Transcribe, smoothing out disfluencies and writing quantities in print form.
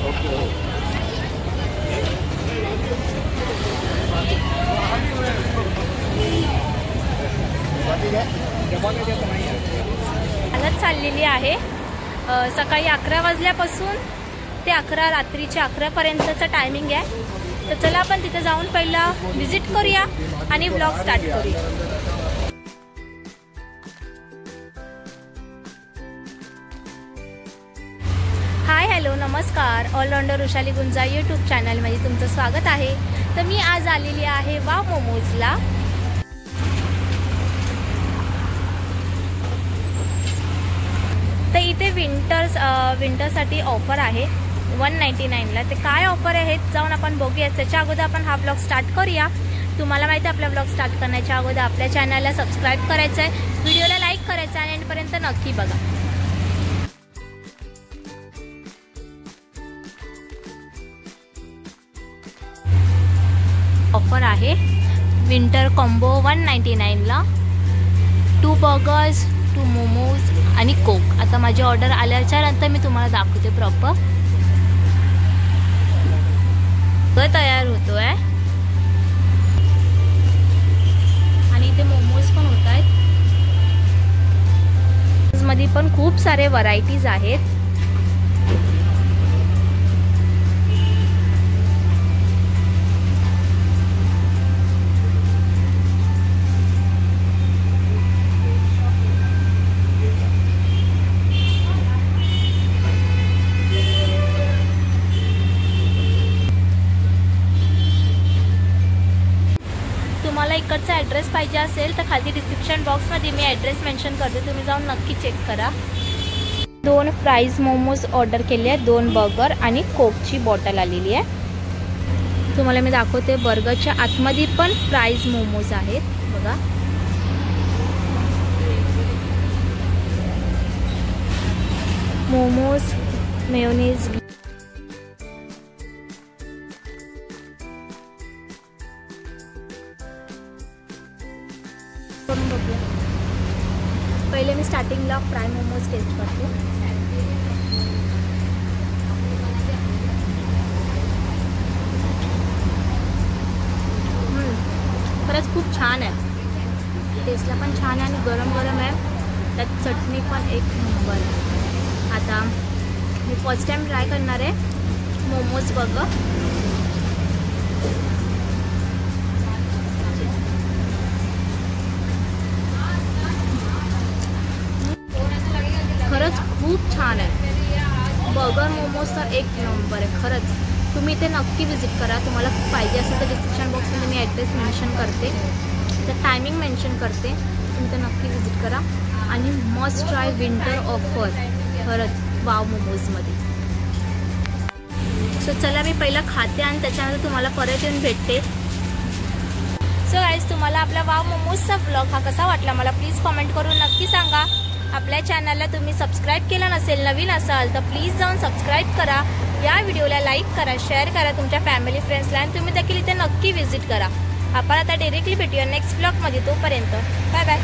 हालत चाललेली आहे सकाळी 11 वाजल्यापासून ते 11 रात्रीच्या 11 पर्यंतचा टायमिंग आहे। तर चला आपण तिथे जाऊन पहिला विजिट करूया आणि व्लॉग स्टार्ट करूया। हाय हॅलो नमस्कार, ऑलराउंडर वृषाली गुंजा यूट्यूब चॅनलमध्ये तुमचं स्वागत आहे। तर मी आज आलेली आहे वाव मोमोजला। तर इथे विंटरसाठी ऑफर आहे 199ला। ते काय ऑफर आहे जाऊन आपण बघूया। त्याच्या अगोदर आपण हा ब्लॉग स्टार्ट करूया। तुम्हाला माहिती आहे आपला ब्लॉग स्टार्ट करण्याच्या अगोदर आपल्या चॅनलला सबस्क्राईब करायचं आहे, व्हिडिओला लाईक करायचं आहे आणि एंडपर्यंत नक्की बघा। ऑफर आहे विंटर कॉम्बो 199ला, 2 बर्गर्स 2 मोमोज आणि कोक। आता माझी ऑर्डर आल्याच्या नंतर मी तुम्हाला दाखवते प्रॉपर। तयार होतोय आणि इथे मोमोज पण होत आहेत। मध्ये पण खूप सारे व्हरायटीज आहेत। तुम्हाला इकडचा ॲड्रेस पाहिजे असेल तर खाली डिस्क्रिप्शन बॉक्समध्ये मी ॲड्रेस मेन्शन करते, तुम्ही जाऊन नक्की चेक करा। 2 फ्राईज मोमोज ऑर्डर केले आहेत, 2 बर्गर आणि कोकची बॉटल आलेली आहे। तुम्हाला मी दाखवते बर्गरच्या आतमध्ये पण फ्राईज मोमोज आहेत बघा। मोमोज मेयोनीज करून बघूया। पहिले मी स्टार्टिंगला फ्राय मोमोज टेस्ट करते। खरंच खूप छान आहे, टेस्टला पण छान आहे आणि गरम गरम आहे। त्यात चटणी पण एक नंबर आहे। आता मी फर्स्ट टाइम ट्राय करणार आहे मोमोज बर्गर। खरंच खूप छान आहे बर्गर मोमोज तर एक नंबर आहे। खरंच तुम्ही इथे नक्की विजिट करा। तुम्हाला पाहिजे असेल तर डिस्क्रिप्शन बॉक्समध्ये मी ॲड्रेस मेन्शन करते, तर टायमिंग मेन्शन करते, तुम्ही ते नक्की विजिट करा। आणि मस्ट ट्राय विंटर ऑफर खरंच वाव मोमोजमध्ये। सो चला मी पहिला खाते आणि त्याच्यानंतर तुम्हाला परत येऊन भेटते। सो गाईज तुम्हाला आपला वाव मोमोजचा ब्लॉग हा कसा वाटला मला प्लीज कमेंट करून नक्की सांगा। आपल्या चॅनलला तुम्ही सबस्क्राईब केलं नसेल, नवीन असाल तर प्लीज जाऊन सबस्क्राईब करा। या व्हिडिओला लाईक करा, शेअर करा तुमच्या फॅमिली फ्रेंड्सला आणि तुम्ही देखील इथे नक्की विजिट करा। आपण आता डायरेक्टली भेटूया नेक्स्ट ब्लॉगमध्ये। तोपर्यंत बाय बाय।